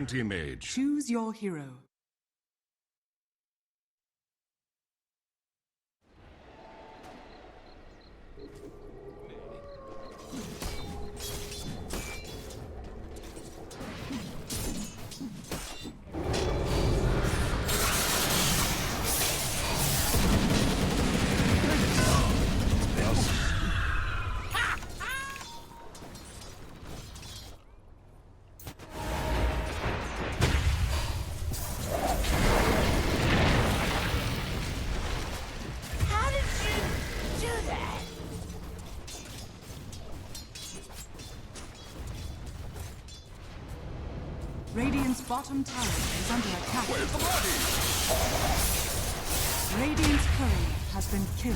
anti-mage. Choose your hero. Radiant's bottom tower is under attack. Where's the body? Radiant's courier has been killed.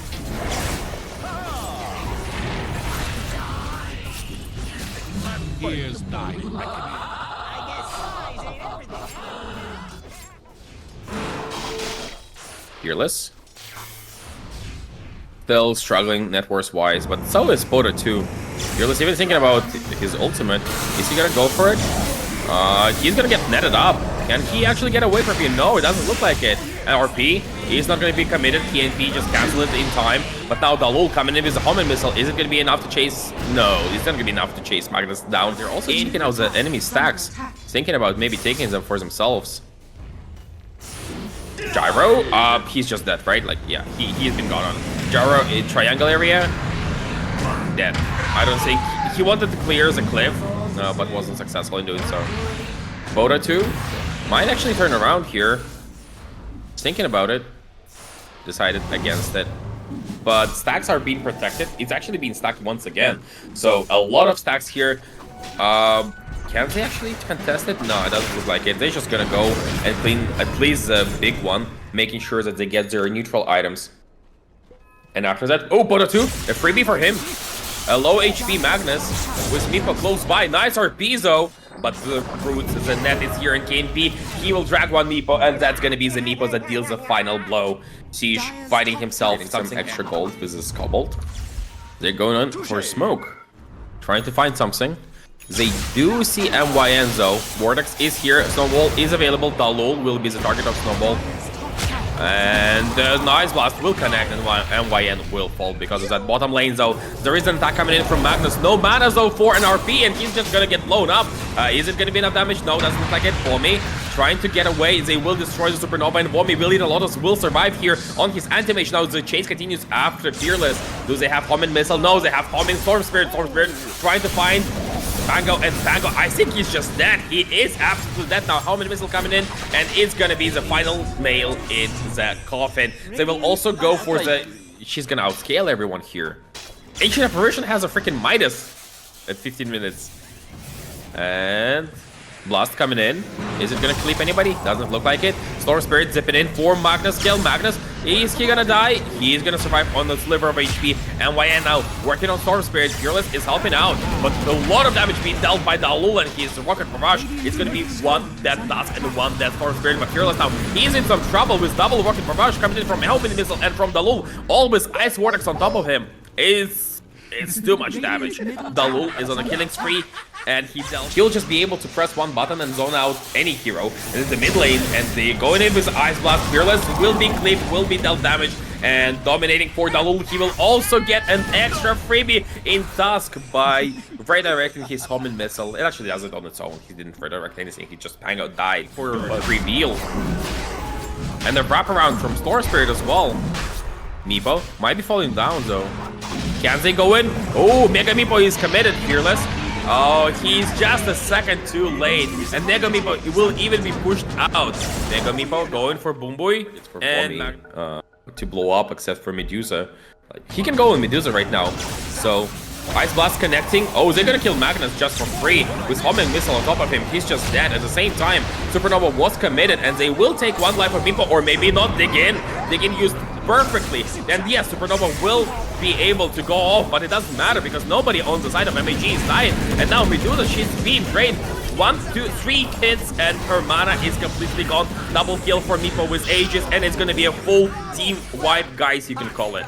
He is dying. I guess size ain't everything. Fearless. Still struggling net worth wise, but so is Dota too. Fearless even thinking about his ultimate. Is he gonna go for it? He's gonna get netted up. Can he actually get away from you? No, it doesn't look like it. And RP, he's not gonna be committed. TNP just cancel it in time. But now Dalul coming in with a Homing Missile. Is it gonna be enough to chase? No, it's not gonna be enough to chase Magnus down. They're also checking out the enemy stacks, thinking about maybe taking them for themselves. Gyro, he's just dead, right? Like, yeah, he's been gone on. Gyro in triangle area, dead. I don't think he wanted to clear the cliff, but wasn't successful in doing so. Dota 2 might actually turn around here. Thinking about it, decided against it. But stacks are being protected. It's actually being stacked once again. So a lot of stacks here. Can they actually contest it? No, it doesn't look like it. They're just gonna go and clean at least the big one, making sure that they get their neutral items. And after that, oh, Dota 2, a freebie for him. A low HP Magnus with MEEPO close by. Nice RP though, but the roots, the net is here in KNP. He will drag one MEEPO, and that's gonna be the MEEPO that deals the final blow. Siege fighting himself some extra gold with this Kobold. They're going on for smoke, trying to find something. They do see MYN though. Vortex is here, Snowball is available. Dalul will be the target of Snowball. And Nice Blast will connect, and MYN will fall because of that bottom lane though. There is an attack coming in from Magnus. No mana though for an RP, and he's just gonna get blown up. Is it gonna be enough damage? No, doesn't look like it. Vomi trying to get away. They will destroy the Supernova, and Vomi will eat a Lotus, will survive here on his anti-mage. Now the chase continues after Fearless. Do they have Homing Missile? No, they have Homing Storm Spirit. Storm Spirit trying to find Tango, and Tango, I think he's just dead. He is absolutely dead now. Homing Missile coming in, and it's gonna be the final nail in the coffin. They will also go for the... She's gonna outscale everyone here. Ancient Apparition has a freaking Midas at 15 minutes. And... Blast coming in. Is it gonna clip anybody? Doesn't look like it. Storm Spirit zipping in for Magnus. Kill Magnus. Is he gonna die? He's gonna survive on the sliver of HP. And YN now working on Storm Spirit. Fearless is helping out, but a lot of damage being dealt by Dalul and his Rocket Barrage. It's gonna be one death Dust and one death Storm Spirit. But Fearless now, he's in some trouble with double Rocket Barrage coming in from Homing Missile and from Dalul. All with Ice Vortex on top of him. It's too much damage. Dalul is on a killing spree, and he'll just be able to press one button and zone out any hero. And in the mid lane, and they going in with Ice Blast. Fearless will be clipped, will be dealt damage, and dominating for Dalul. He will also get an extra freebie in Tusk by redirecting his Homing Missile. It actually does it on its own. He didn't redirect anything. He just hang out died for a reveal. And the wraparound from Storm Spirit as well. MEEPO might be falling down though. Can they go in? Oh, Mega MEEPO is committed, Fearless. Oh, he's just a second too late. And Mega MEEPO will even be pushed out. Mega MEEPO going for Boom Boy. It's for and to blow up, except for Medusa. Like, he can go in Medusa right now. So, Ice Blast connecting. Oh, they're gonna kill Magnus just for free with Homing Missile on top of him. He's just dead. At the same time, Supernova was committed, and they will take one life of MEEPO, or maybe not. Dig in used perfectly. And yes, Supernova will be able to go off, but it doesn't matter because nobody on the side of MAGE is dying. And now Medusa, she's being drained. 1, 2, 3 hits, and her mana is completely gone. Double kill for MEEPO with Aegis, and it's gonna be a full team wipe, guys, you can call it.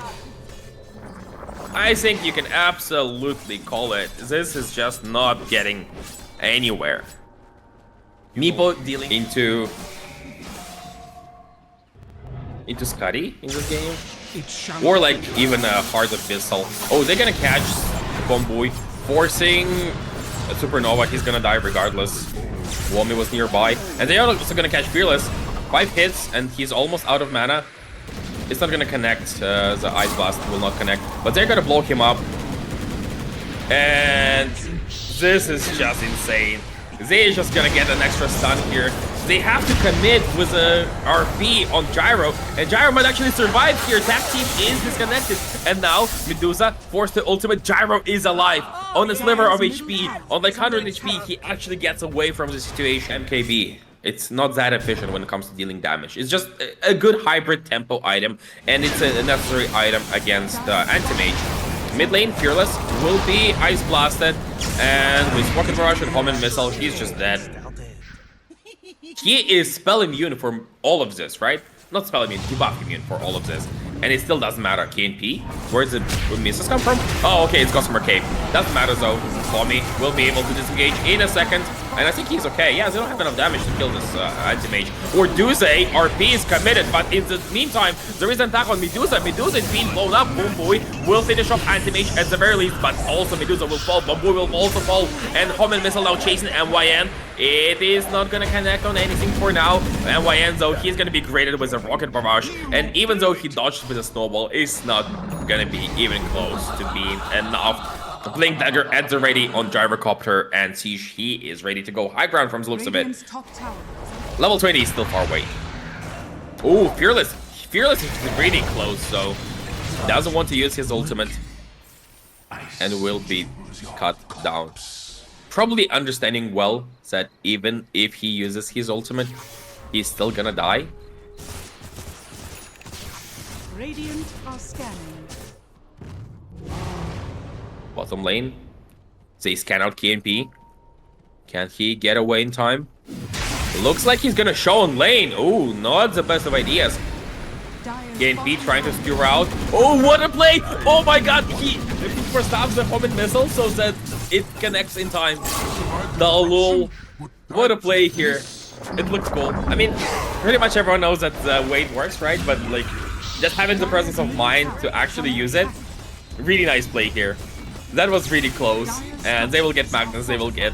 I think you can absolutely call it. This is just not getting anywhere. MEEPO dealing into Scuddy in this game. It shall Or like even a Heart of Missile. Oh, they're gonna catch Bomboy, forcing a Supernova. He's gonna die regardless. Wommy was nearby. And they are also gonna catch Fearless. 5 hits, and he's almost out of mana. It's not gonna connect. The Ice Blast will not connect. But they're gonna blow him up. And this is just insane. They're just gonna get an extra stun here. They have to commit with a RP on Gyro, and Gyro might actually survive here. Tag team is disconnected, and now Medusa forced the ultimate. Gyro is alive on a sliver of HP, on like 100 HP. He actually gets away from the situation. MKB, it's not that efficient when it comes to dealing damage. It's just a good hybrid tempo item, and it's a necessary item against Anti-Mage. Mid lane, Fearless will be Ice Blasted, and with Rocket Rush and Homing Missile, he's just dead. He is spell immune for all of this, right? Not spell immune, debuff immune for all of this. And it still doesn't matter. KNP, where did the misses come from? Oh, okay, it's Gossamer Cape. Doesn't matter though. Tommy will be able to disengage in a second. And I think he's okay. Yeah, they don't have enough damage to kill this anti-mage. Or Duze, RP is committed, but in the meantime, there is an attack on Medusa. Medusa is being blown up. Boom Boy will finish off anti-mage at the very least, but also Medusa will fall. Boom Boy will also fall. And Homing Missile now chasing MYN. It is not gonna connect on anything for now. MYN though, he's gonna be graded with a Rocket Barrage. And even though he dodged with a Snowball, it's not gonna be even close to being enough. The Blink Dagger at the ready on Gyrocopter, and Siege, he is ready to go high ground from the looks of it. Level 20 is still far away. Oh, Fearless. Fearless is really close, so doesn't want to use his ultimate and will be cut down. Probably understanding well that even if he uses his ultimate, he's still gonna die. Radiant are scanning. Bottom lane. They scan out KNP. Can he get away in time? Looks like he's gonna show on lane. Oh, not the best of ideas. KNP trying to steer out. Oh, what a play! Oh my god, he stops the Homing Missile so that it connects in time. The lol. What a play here. It looks cool. I mean, pretty much everyone knows that the way it works, right? But like, just having the presence of mind to actually use it. Really nice play here. That was really close, and they will get Magnus, they will get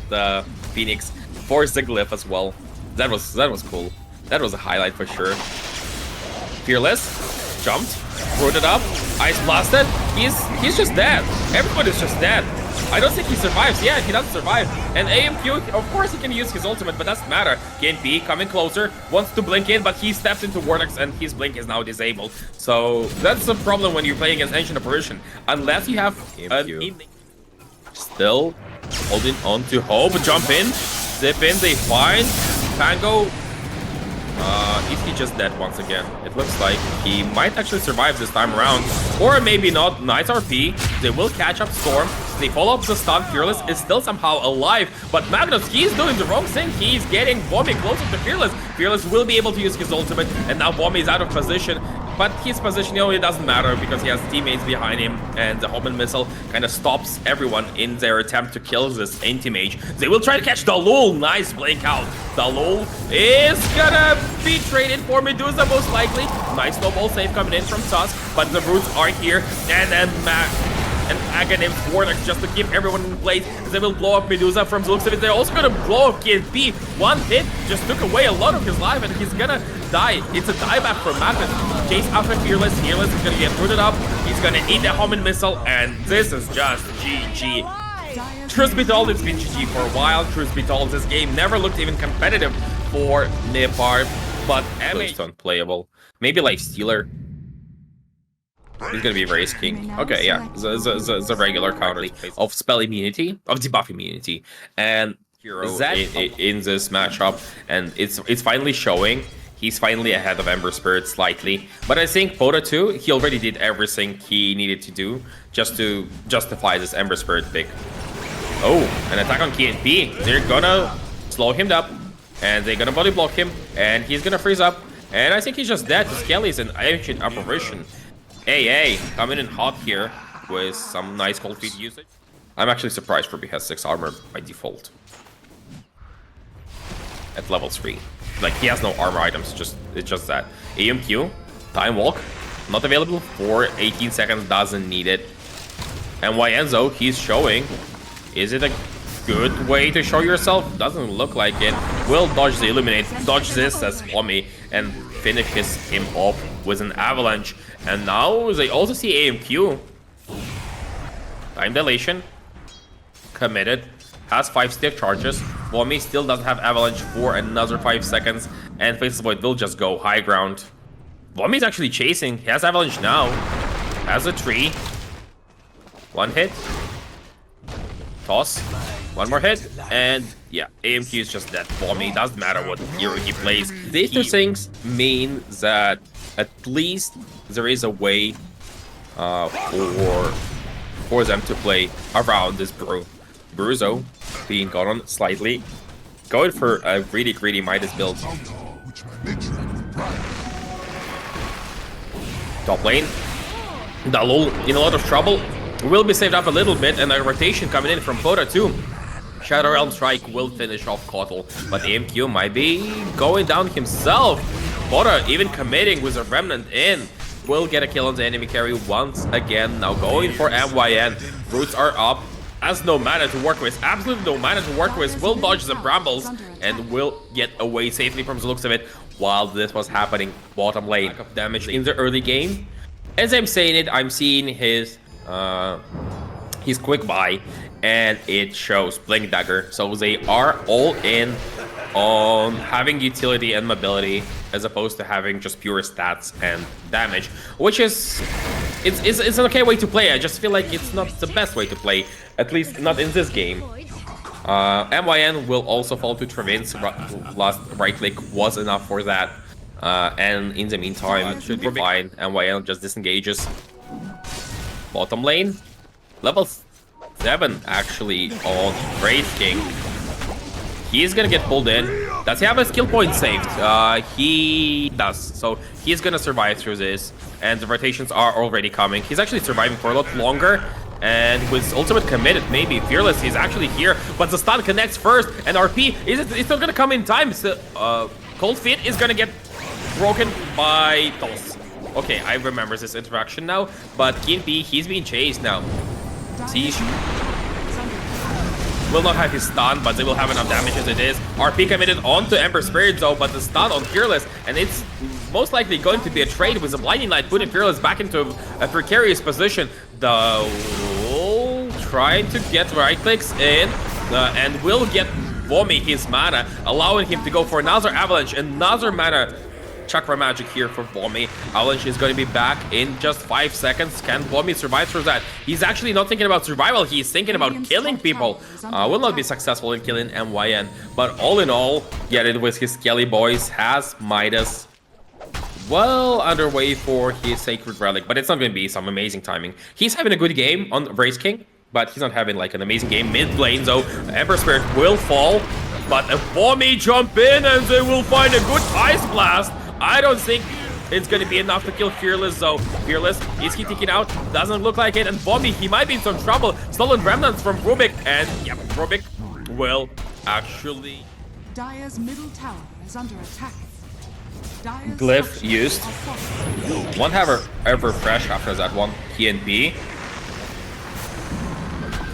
Phoenix, force the Glyph as well. That was cool. That was a highlight for sure. Fearless jumped, rooted up, Ice Blasted. He's just dead. Everyone is just dead. I don't think he survives. Yeah, he doesn't survive. And AMQ, of course he can use his ultimate, but doesn't matter. KNP coming closer, wants to blink in, but he steps into Vortex and his blink is now disabled. So that's the problem when you're playing against Ancient Apparition. Unless you have still holding on to hope. Jump in, zip in, they find Pango. Is he just dead once again? It looks like he might actually survive this time around. Or maybe not. Nice RP. They will catch up Storm. They follow up the stun. Fearless is still somehow alive. But Magnus, he's doing the wrong thing. He's getting Bomby closer to Fearless. Fearless will be able to use his ultimate. And now Bomby is out of position. But his position, you know, it doesn't matter because he has teammates behind him. And the Homing Missile kind of stops everyone in their attempt to kill this anti-mage. They will try to catch Dalul. Nice blink out. Dalul is gonna be traded for Medusa most likely. Nice snowball save coming in from Tusk. But the Roots are here. And then and Akan and Vortex just to keep everyone in place. They will blow up Medusa from the looks of it. They're also gonna blow up KNP. One hit just took away a lot of his life and he's gonna die. It's a dieback for Magnus. Chase after Fearless. Fearless is gonna get rooted up. He's gonna eat the Homing Missile and this is just GG. Truth be told, it's been GG for a while. Truth be told, this game never looked even competitive for PARB, but MH unplayable. Maybe like Stealer. He's gonna be Race King. Okay, yeah, the regular counter of spell immunity, of debuff immunity, and hero in this matchup, and it's finally showing. He's finally ahead of Ember Spirit slightly, but I think Dota 2, he already did everything he needed to do just to justify this Ember Spirit pick. Oh, an attack on KNP. They're gonna slow him up, and they're gonna body block him, and he's gonna freeze up, and I think he's just dead. Skelly's an Ancient Apparition. AA coming in hot here with some nice cold feet usage. I'm actually surprised Ruby has 6 armor by default. at level 3. Like, he has no armor items, it's just that. AMQ, Time Walk, not available for 18 seconds, doesn't need it. And Enzo, he's showing. Is it a good way to show yourself? Doesn't look like it. Will dodge the Illuminate, dodge this as Swami, and finishes him off with an Avalanche. And now they also see AMQ. Time Dilation. Committed. Has 5 stiff charges. Swami still doesn't have Avalanche for another 5 seconds. And Faceless Void will just go high ground. Swami's actually chasing. He has Avalanche now. Has a tree. 1 hit. Toss. 1 more hit. And yeah, AMQ is just dead. Swami, doesn't matter what hero he plays. These two things mean that at least there is a way for them to play around this brew. Bruzo being gone on slightly. Going for a really greedy Midas build. Top lane. Dalul in a lot of trouble. Will be saved up a little bit, and a rotation coming in from Poda too. Shadow Realm Strike will finish off Kotal, but AMQ might be going down himself. Poda even committing with a Remnant in. Will get a kill on the enemy carry once again. Now going for MYN. Roots are up. Has no mana to work with. Absolutely no mana to work with. Will dodge the Brambles and will get away safely from the looks of it. While this was happening, bottom lane of damage in the early game. As I'm saying it, I'm seeing his quick buy, and it shows Blink Dagger. So they are all in on having utility and mobility as opposed to having just pure stats and damage, which is it's an okay way to play. I just feel like it's not the best way to play, at least not in this game. MYN will also fall to Travin's. Last right click was enough for that, and in the meantime it should be fine. MYN just disengages. Bottom lane, level 7 actually on Wraith King. He's gonna get pulled in. Does he have a skill point saved? He does. So he's gonna survive through this. And the rotations are already coming. He's actually surviving for a lot longer. And with ultimate committed, maybe Fearless, he's actually here. But the stun connects first. And RP, it's not gonna come in time. So, Cold Feet is gonna get broken by Toss. Okay, I remember this interaction now. But Kinpi, he's being chased now. Siege will not have his stun, but they will have enough damage as it is. RP committed onto Ember Spirit though, but the stun on Fearless, and it's most likely going to be a trade with the Blinding Light, putting Fearless back into a precarious position. The Wolf trying to get right clicks in, and will get Vomi his mana, allowing him to go for another Avalanche, another mana Chakra Magic here for Vomi. Avalanche is going to be back in just 5 seconds. Can Vomi survive through that? He's actually not thinking about survival. He's thinking about killing people. Will not be successful in killing MYN. But all in all, get it with his Kelly boys. Has Midas well underway for his Sacred Relic. But it's not going to be some amazing timing. He's having a good game on Race King, but he's not having like an amazing game mid lane though. Ember Spirit will fall, but a Vomi jump in and they will find a good Ice Blast. I don't think it's going to be enough to kill Fearless though. Fearless, is he taking out? Doesn't look like it. And Vomi, he might be in some trouble. Stolen Remnants from Rubik. And yep, Rubik will actually... Dire's middle tower is under attack. Dire's Glyph used. Won't have ever fresh after that one. TNP.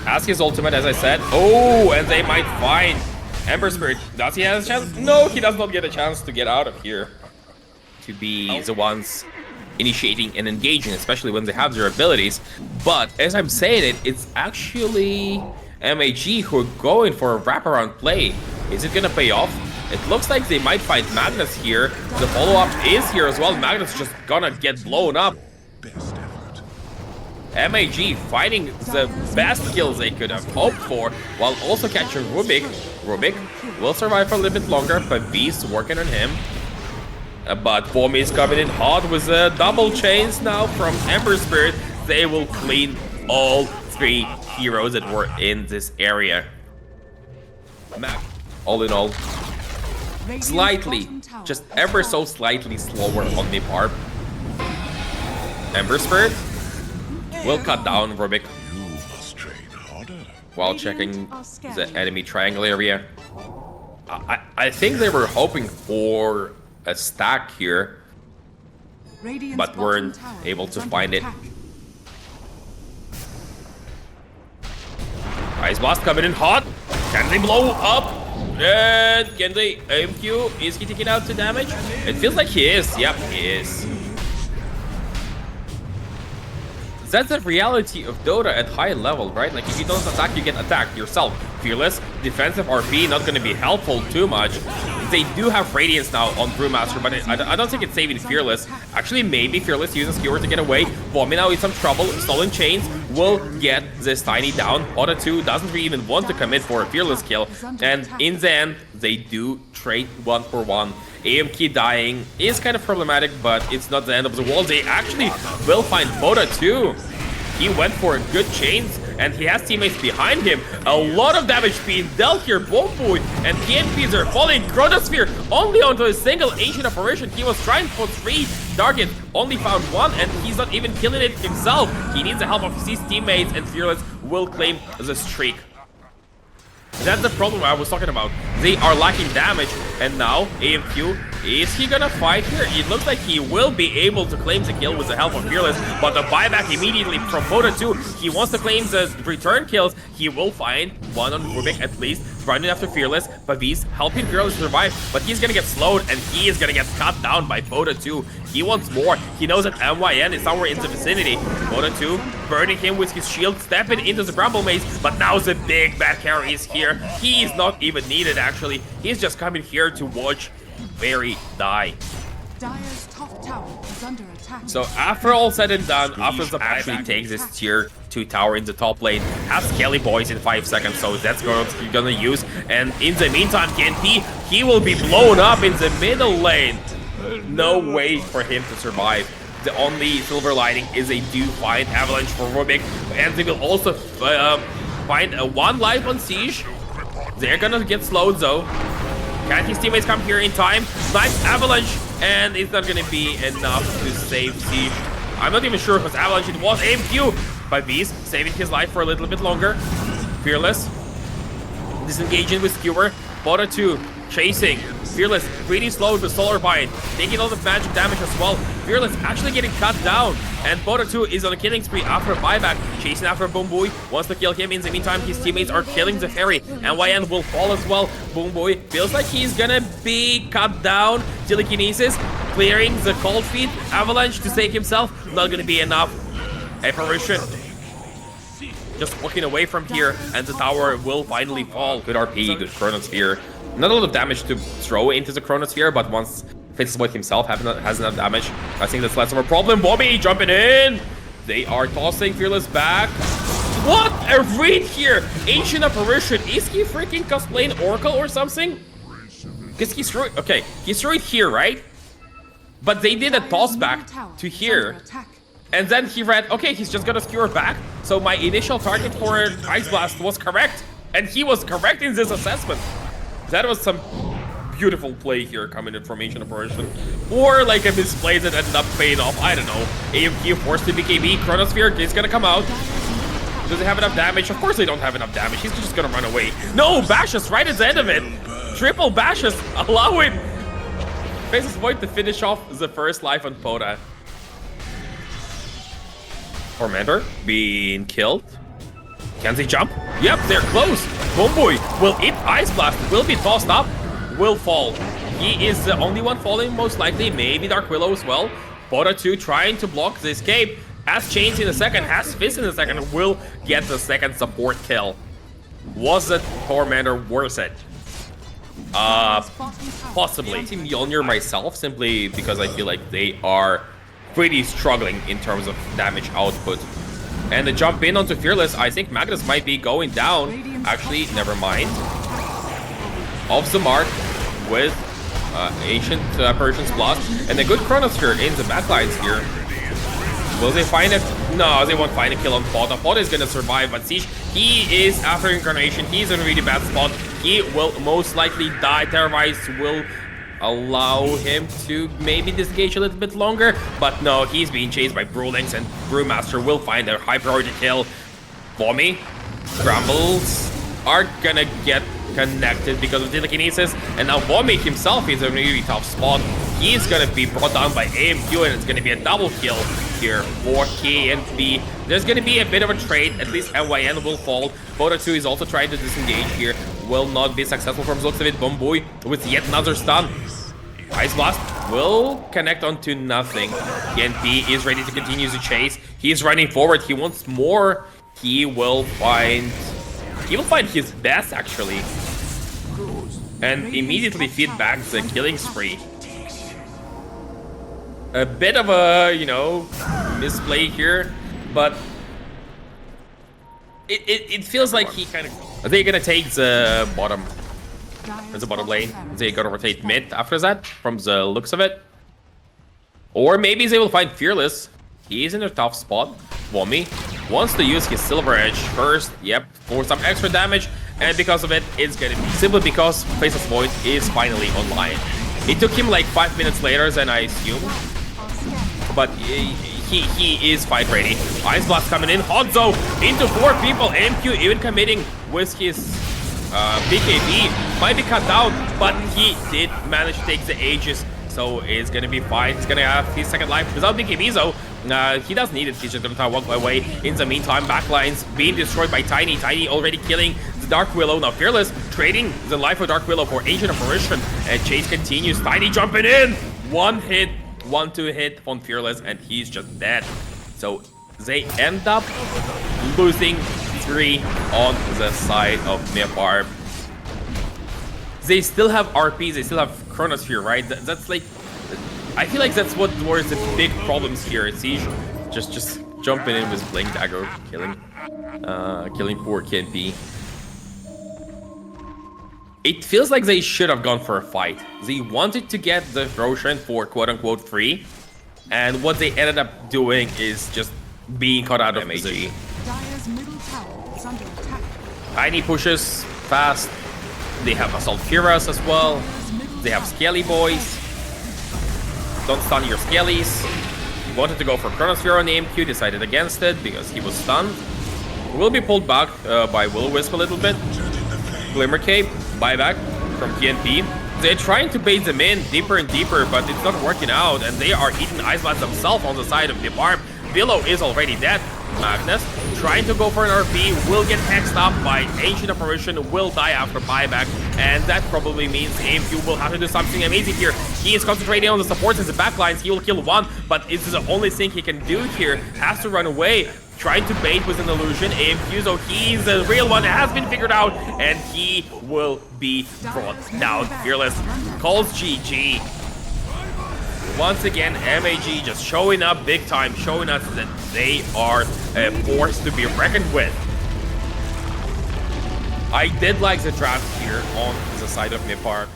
As his ultimate, as I said. Oh, and they might find Ember Spirit. Does he have a chance? No, he does not get a chance to get out of here. To be the ones initiating and engaging, especially when they have their abilities. But as I'm saying it, it's actually MAGE who are going for a wraparound play. Is it gonna pay off? It looks like they might find Magnus here. The follow-up is here as well. Magnus just gonna get blown up. MAG finding the best kills they could have hoped for, while also catching Rubik. Rubik will survive for a little bit longer, but Beast working on him. But Vomi is coming in hot with the double chains now from Ember Spirit. They will clean all 3 heroes that were in this area. All in all, slightly, just ever so slightly slower on the PARB. Ember Spirit will cut down Rubik while checking the enemy triangle area. I think they were hoping for a stack here, Radiant's but bottom weren't tower able is to under find it. attack. Ice Blast coming in hot. Can they blow up? And can they AMQ? Is he taking out the damage? It feels like he is. Yep, he is. That's the reality of Dota at high level, right? Like, if you don't attack, you get attacked yourself. Fearless, defensive RP, not going to be helpful too much. They do have Radiance now on Brewmaster, but I don't think it's saving Fearless. Actually, maybe Fearless uses Skewer to get away. Vomi now in some trouble. Stolen Chains will get this Tiny down. Dota 2 doesn't really even want to commit for a Fearless kill. And in the end, they do trade 1-for-1. AMK dying is kind of problematic, but it's not the end of the world. They actually will find Dota 2. He went for a good chains, and he has teammates behind him. A lot of damage being dealt here. Bomboy and TNPs are falling. Chronosphere only onto a single ancient apparition. He was trying for 3 targets, only found 1, and he's not even killing it himself. He needs the help of his teammates, and Fearless will claim the streak. That's the problem I was talking about. They are lacking damage, and now AMQ, is he gonna fight here? It looks like he will be able to claim the kill with the help of Fearless, but the buyback immediately from Dota 2. He wants to claim the return kills. He will find one on Rubik at least, running after Fearless, but he's helping Fearless survive, but he's gonna get slowed, and he is gonna get cut down by Dota 2. He wants more. He knows that MYN is somewhere in the vicinity. Dota 2 burning him with his shield, stepping into the Bramble Maze, but now the big bad carry is here. He is not even needed, actually. He's just coming here to watch Barry die. Dire's top tower is under attack. So after all said and done, after the actually takes this tier 2 tower in the top lane, has Kelly Boys in 5 seconds, so that's what he's gonna use. And in the meantime, KNP, he will be blown up in the middle lane. No way for him to survive. The only silver lining is they do find Avalanche for Rubik, and they will also find a 1 life on Siege. They're gonna get slowed though. Can his teammates come here in time? Nice Avalanche, and it's not gonna be enough to save Siege. I'm not even sure because Avalanche it was AMQ, but Beast saving his life for a little bit longer. Fearless disengaging with Skewer. Dota 2 chasing. Fearless pretty slow with Solar Bind, taking all the magic damage as well. Fearless actually getting cut down, and Dota 2 is on a killing spree after a buyback, chasing after Boomboy, wants to kill him. In the meantime, his teammates are killing the Fairy, and YN will fall as well. Boomboy feels like he's gonna be cut down. Telekinesis, clearing the cold feet. Avalanche to save himself, not gonna be enough. Apparition just walking away from here, and the tower will finally fall. Good RP, good Chronosphere. Not a lot of damage to throw into the Chronosphere, but once Fitzboy himself has enough damage, I think that's less of a problem. Bobby jumping in! They are tossing Fearless back. What a read here! Ancient Apparition. Is he freaking cosplaying Oracle or something? Because he's threw it. Okay, he's threw it here, right? But they did a toss back to here. And then he read, okay, he's just gonna skewer back. So my initial target for Ice Blast was correct. And he was correct in this assessment. That was some beautiful play here coming in from Ancient Apparition. Or like a misplay that ended up paying off. I don't know. AMQ forced to BKB. Chronosphere is gonna come out. Does it have enough damage? Of course they don't have enough damage. He's just gonna run away. No, Bashes right at the end of it. Triple Bashes. Allow him. Faces Void to finish off the first life on Poda. Tormentor being killed. Can they jump? Yep, they're close. Boomboy will hit Ice Blast, will be tossed up, will fall. He is the only one falling, most likely. Maybe Dark Willow as well. Dota 2 trying to block the escape. Has Chains in a second, has Fist in a second, will get the second support kill. Was it Tormentor worth it? Possibly. I'm Team Mjolnir myself, simply because I feel like they are pretty struggling in terms of damage output. And the jump in onto Fearless, I think Magnus might be going down. Actually, never mind. Off the mark with Ancient Apparition's Blast and a good Chronosphere in the backlines here. Will they find it? No, they won't find a kill on Poda. Poda is gonna survive, but Siege, he is after Incarnation. He's in a really bad spot. He will most likely die. Terrorize will allow him to maybe disengage a little bit longer, but no, he's being chased by Brewlings, and Brewmaster will find a high priority kill. Vomi, Brambles are gonna get connected because of telekinesis, and now Vomi himself is in a really tough spot. He's gonna be brought down by AMQ, and it's gonna be a double kill here for KNP. There's gonna be a bit of a trade, at least MYN will fall. Dota 2 is also trying to disengage here, will not be successful from the looks of it. Bomboy with yet another stun. Ice Blast will connect onto nothing. KNP is ready to continue the chase. He's running forward, he wants more. He will find his best actually, and immediately feed back the killing spree. A bit of a, you know, misplay here, but it feels like he kind of... Are they gonna take the bottom? The bottom lane? They gonna rotate mid after that, from the looks of it? Or maybe they will find Fearless. He is in a tough spot. Vomi wants to use his Silver Edge first, yep, for some extra damage, and because of it, it's gonna be simply because Faceless Void is finally online. It took him like 5 minutes later than I assumed, but he is fight ready. Ice Blast coming in, Hanzo into 4 people, MQ even committing with his BKB, might be cut down, but he did manage to take the Aegis, so it's gonna be fine. He's gonna have his second life without BKB though. He doesn't need it, he's just gonna walk away. In the meantime, backlines being destroyed by Tiny. Tiny already killing the Dark Willow. Now Fearless trading the life of Dark Willow for Ancient Apparition, and chase continues. Tiny jumping in! 1-2 hit on Fearless, and he's just dead. So they end up losing 3 on the side of PARB. They still have RP, they still have Chronosphere, right? That's like... I feel like that's what were the big problems here. Siege just jumping in with Blink Dagger, killing poor KNP. It feels like they should have gone for a fight. They wanted to get the Roshan for quote-unquote free, and what they ended up doing is just being caught out of MAGE. Dire's middle tower is under attack. Tiny pushes fast. They have Assault Firas as well. They have Scaly Boys. Don't stun your Scalies. He wanted to go for Chronosphere on the MQ, decided against it because he was stunned. Will be pulled back by Will-O-Wisp a little bit. Glimmer Cape, buyback from KNP. They're trying to bait them in deeper and deeper, but it's not working out, and they are eating Ice Blast themselves on the side of the PARB. Below is already dead. Magnus trying to go for an RP, will get hexed up by Ancient Apparition, will die after buyback, and that probably means AMQ will have to do something amazing here. He is concentrating on the supports and the backlines. He will kill one, but it's the only thing he can do here. Has to run away, trying to bait with an illusion. AMQ, so he's the real one, has been figured out, and he will be brought down. Fearless calls GG. Once again, MAG just showing up big time, showing us that they are a force to be reckoned with. I did like the draft here on the side of PARB.